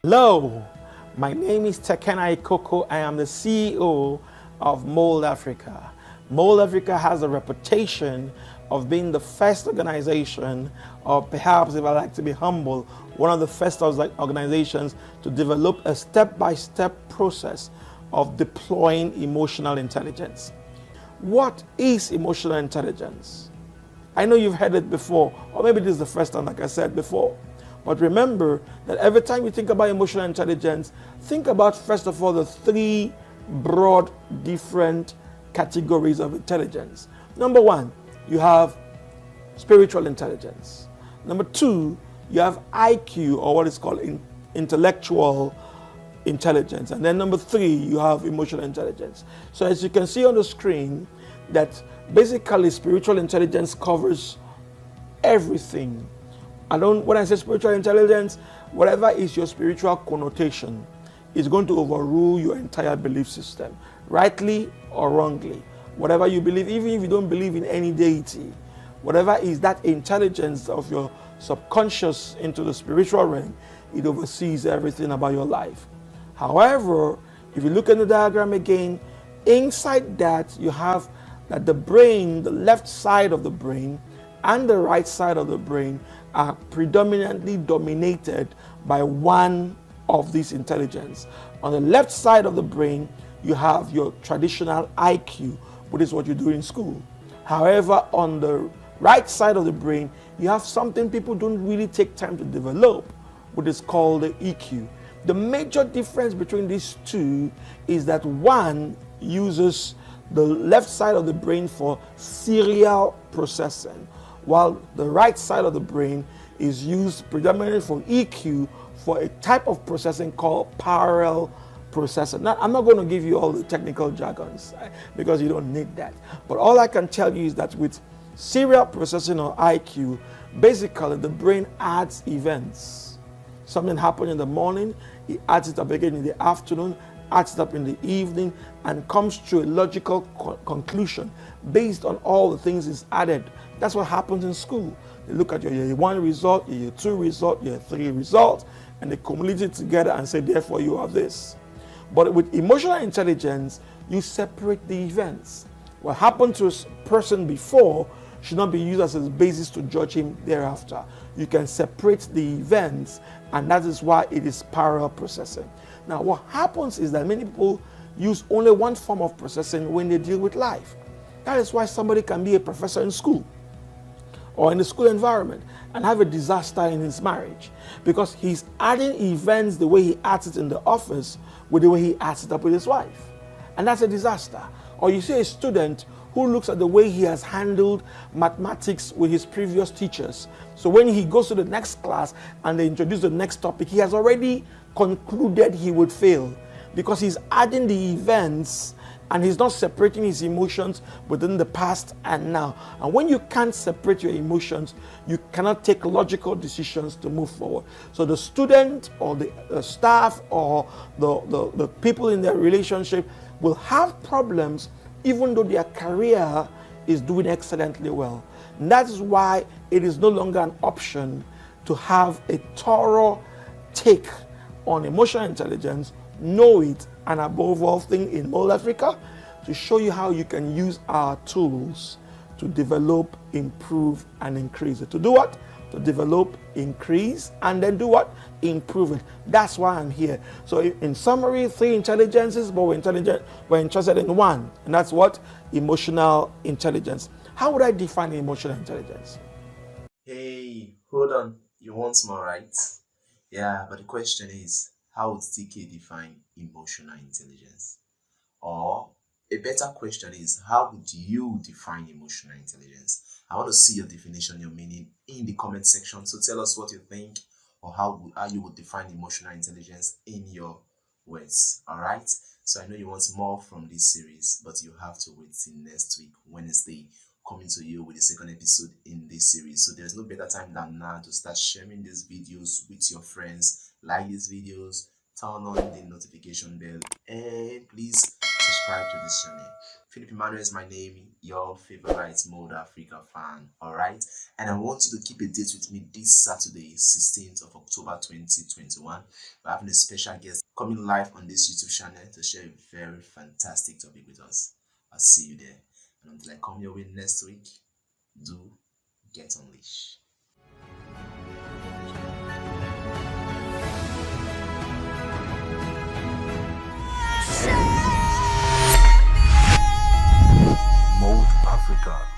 Hello, my name is Tekena Ikoko. I am the CEO of MouldAfrica. MouldAfrica has a reputation of being the first organization, or perhaps, if I like to be humble, one of the first organizations to develop a step-by-step process of deploying emotional intelligence. What is emotional intelligence? I know you've heard it before, or maybe this is the first time, like I said before. But remember that every time you think about emotional intelligence, think about, first of all, the three broad, different categories of intelligence. Number one, you have spiritual intelligence. Number two, you have IQ, or what is called intellectual intelligence. And then number three, you have emotional intelligence. So as you can see on the screen, that basically spiritual intelligence covers everything. When I say spiritual intelligence, whatever is your spiritual connotation is going to overrule your entire belief system, rightly or wrongly. Whatever you believe, even if you don't believe in any deity, whatever is that intelligence of your subconscious into the spiritual realm, it oversees everything about your life. However, if you look at the diagram again, inside that you have that the brain, the left side of the brain and the right side of the brain are predominantly dominated by one of these intelligence. On the left side of the brain, you have your traditional IQ, which is what you do in school. However, on the right side of the brain, you have something people don't really take time to develop, which is called the EQ. The major difference between these two is that one uses the left side of the brain for serial processing, while the right side of the brain is used predominantly for EQ for a type of processing called parallel processing. Now, I'm not going to give you all the technical jargons because you don't need that. But all I can tell you is that with serial processing or IQ, basically the brain adds events. Something happened in the morning, it adds it up again in the afternoon, adds it up in the evening, and comes to a logical conclusion based on all the things it's added. That's what happens in school. They look at your year 1 result, your year 2 result, your year 3 result, and they cumulate it together and say, therefore you have this. But with emotional intelligence, you separate the events. What happened to a person before should not be used as a basis to judge him thereafter. You can separate the events, and that is why it is parallel processing. Now, what happens is that many people use only one form of processing when they deal with life. That is why somebody can be a professor in school or in the school environment and have a disaster in his marriage because he's adding events the way he adds it in the office with the way he adds it up with his wife. And that's a disaster. Or you see a student who looks at the way he has handled mathematics with his previous teachers. So when he goes to the next class and they introduce the next topic, he has already concluded he would fail because he's adding the events and he's not separating his emotions within the past and now. And when you can't separate your emotions, you cannot take logical decisions to move forward. So the student or the staff or the people in their relationship will have problems even though their career is doing excellently well. And that is why it is no longer an option to have a thorough take on emotional intelligence, know it, and above all things in MouldAfrica, to show you how you can use our tools to develop, improve, and increase it. To do what? To develop, increase, and then do what? Improve it. That's why I'm here. So in summary, 3 intelligences, but we're interested in one, and that's what? Emotional intelligence. How would I define emotional intelligence? Hey, hold on. You want more, right? Yeah, but the question is, how would TK define emotional intelligence? Or a better question is, how would you define emotional intelligence? I want to see your definition, your meaning in the comment section. So tell us what you think or how you would define emotional intelligence in your words. All right. So I know you want more from this series, but you have to wait till next week, Wednesday, coming to you with the second episode in this series. So there's no better time than now to start sharing these videos with your friends, like these videos, turn on the notification bell, and please subscribe to this channel. Philip Emmanuel is my name, your favorite Mould Africa fan, alright? And I want you to keep a date with me this Saturday, 16th of October 2021. We're having a special guest coming live on this YouTube channel to share a very fantastic topic with us. I'll see you there. And until I come your way next week, do get unleashed. Mould Africa.